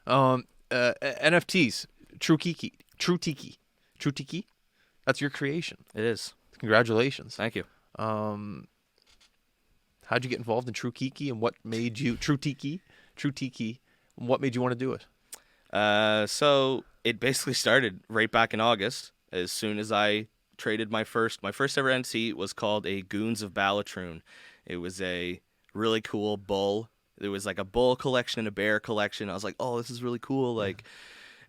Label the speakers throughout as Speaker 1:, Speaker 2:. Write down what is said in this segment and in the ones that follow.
Speaker 1: NFTs, True Tiki. That's your creation.
Speaker 2: It is.
Speaker 1: Congratulations.
Speaker 2: Thank you.
Speaker 1: How'd you get involved in True Tiki, and what made you True Tiki? And what made you want to do it?
Speaker 2: So it basically started right back in August. As soon as I traded my first ever NFT was called a Goons of Ballatroon. It was a really cool bull. There was like a bull collection and a bear collection. I was like, oh, this is really cool. Like,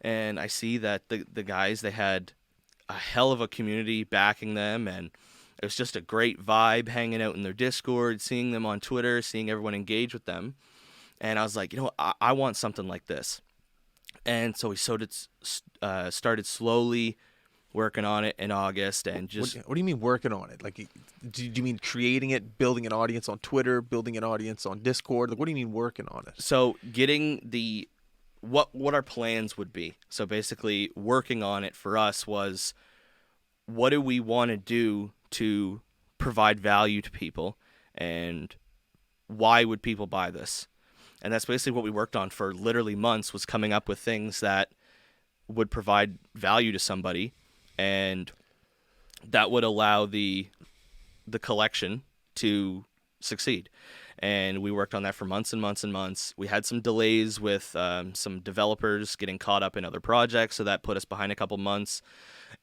Speaker 2: and I see that the guys, they had a hell of a community backing them, and it was just a great vibe hanging out in their Discord, seeing them on Twitter, seeing everyone engage with them. And I was like, I want something like this. And so we started slowly working on it in August, and just...
Speaker 1: What do you mean working on it? Like, do you mean creating it, building an audience on Twitter, building an audience on Discord? Like, what do you mean working on it?
Speaker 2: So getting what our plans would be. So basically working on it for us was, what do we want to do to provide value to people, and why would people buy this? And that's basically what we worked on for literally months, was coming up with things that would provide value to somebody, and that would allow the collection to succeed. And we worked on that for months and months and months. We had some delays with some developers getting caught up in other projects, so that put us behind a couple months.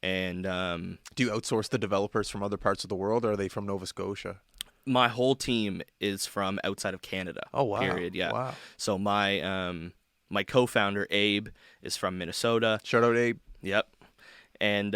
Speaker 2: And
Speaker 1: do you outsource the developers from other parts of the world, or are they from Nova Scotia?
Speaker 2: My whole team is from outside of Canada.
Speaker 1: Oh, wow.
Speaker 2: Period. Yeah.
Speaker 1: Wow.
Speaker 2: So my co-founder Abe is from Minnesota.
Speaker 1: Shout out, Abe.
Speaker 2: Yep. And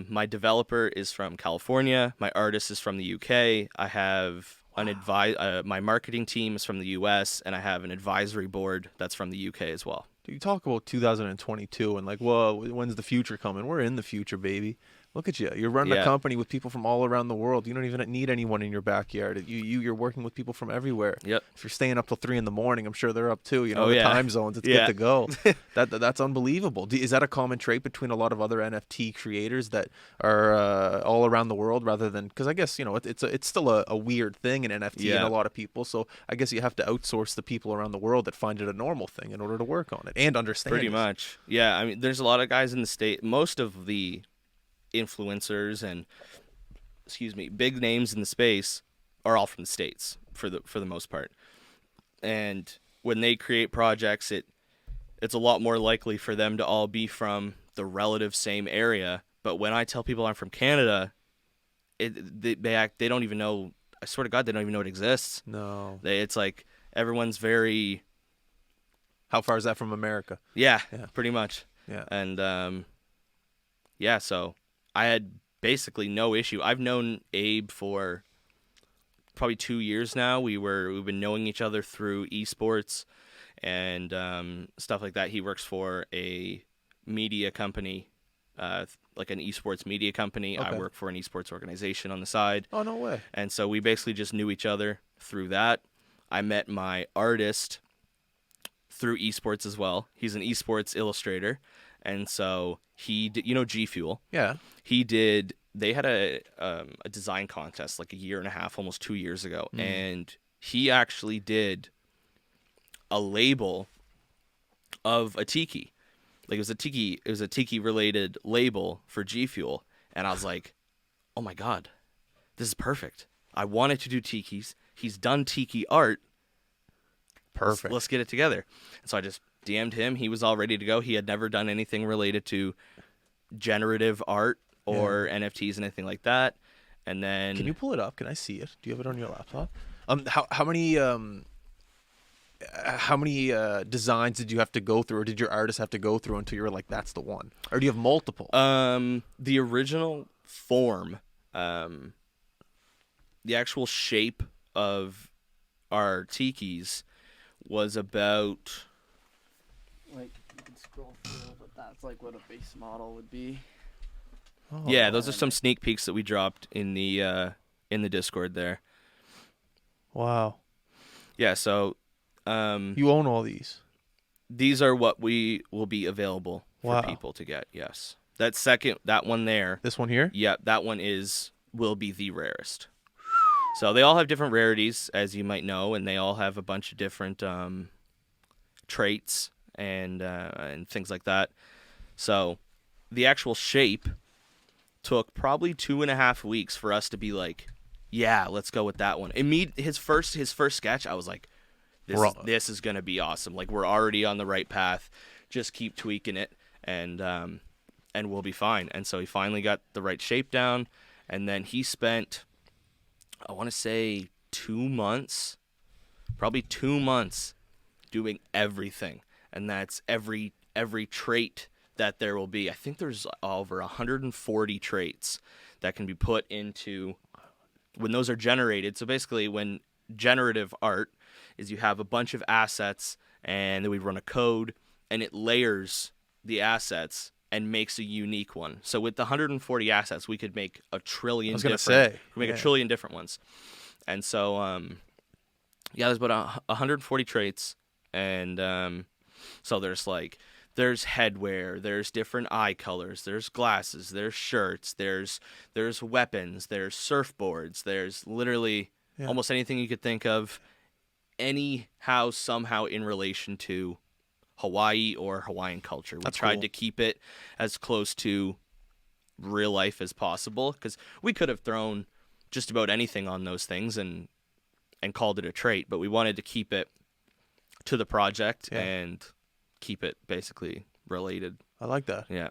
Speaker 2: my developer is from California. My artist is from the UK. I have my marketing team is from the US, and I have an advisory board that's from the UK as well.
Speaker 1: Dude, you talk about 2022 and like, whoa, when's the future coming? We're in the future, baby. Look at you. You're running a company with people from all around the world. You don't even need anyone in your backyard. You're working with people from everywhere.
Speaker 2: Yep.
Speaker 1: If you're staying up till 3 a.m, I'm sure they're up too. The time zones. It's good to go. That's unbelievable. Is that a common trait between a lot of other NFT creators that are all around the world, rather than, because I guess it's still a weird thing in NFT in a lot of people. So I guess you have to outsource the people around the world that find it a normal thing in order to work on it and understand.
Speaker 2: Pretty much. Yeah. I mean, there's a lot of guys in the state. Most of the influencers and big names in the space are all from the States for the most part, and when they create projects, it's a lot more likely for them to all be from the relative same area. But when I tell people I'm from Canada, they don't even know. I swear to God, they don't even know it exists.
Speaker 1: No,
Speaker 2: it's like everyone's very...
Speaker 1: How far is that from America?
Speaker 2: Yeah. Pretty much.
Speaker 1: Yeah.
Speaker 2: And so I had basically no issue. I've known Abe for probably 2 years now. We've been knowing each other through esports and stuff like that. He works for a media company, like an esports media company. Okay. I work for an esports organization on the side.
Speaker 1: Oh, no way.
Speaker 2: And so we basically just knew each other through that. I met my artist through esports as well. He's an esports illustrator. And so he did, G Fuel.
Speaker 1: Yeah.
Speaker 2: They had a design contest like 1.5 years, almost 2 years ago. And he actually did a label of a tiki. Like it was a tiki related label for G Fuel. And I was like, oh my God, this is perfect. I wanted to do tikis. He's done tiki art.
Speaker 1: Perfect.
Speaker 2: Let's get it together. And so I just DM'd him. He was all ready to go. He had never done anything related to generative art or NFTs and anything like that. And then,
Speaker 1: can you pull it up? Can I see it? Do you have it on your laptop? How many designs did you have to go through, or did your artist have to go through until you were like, that's the one? Or do you have multiple?
Speaker 2: The original form, the actual shape of our tikis was about...
Speaker 3: Like, you can scroll through, but that's like what a base model would be.
Speaker 1: Oh,
Speaker 2: yeah, those are some sneak peeks that we dropped in the Discord there.
Speaker 1: Wow.
Speaker 2: Yeah, so
Speaker 1: you own all these.
Speaker 2: These are what we will be available for people to get. Yes. That one there.
Speaker 1: This one here?
Speaker 2: Yeah, that one will be the rarest. So they all have different rarities, as you might know, and they all have a bunch of different traits and things like that. So the actual shape took probably 2.5 weeks for us to be like, yeah, let's go with that one. His first sketch, I was like, this is gonna be awesome. Like, we're already on the right path. Just keep tweaking it, and we'll be fine. And so he finally got the right shape down, and then he spent, I want to say, 2 months, probably 2 months, doing everything, and that's every trait that there will be. I think there's over 140 traits that can be put into when those are generated. So basically, when generative art is, you have a bunch of assets, and then we run a code, and it layers the assets and makes a unique one. So with the 140 assets, we could make a trillion.
Speaker 1: I was gonna say,
Speaker 2: a trillion different ones. And so, there's about 140 traits, and so there's headwear, there's different eye colors, there's glasses, there's shirts, there's weapons, there's surfboards, there's literally almost anything you could think of, somehow in relation to Hawaii or Hawaiian culture. We tried to keep it as close to real life as possible, because we could have thrown just about anything on those things and called it a trait, but we wanted to keep it to the project and keep it basically related.
Speaker 1: I like that.
Speaker 2: Yeah.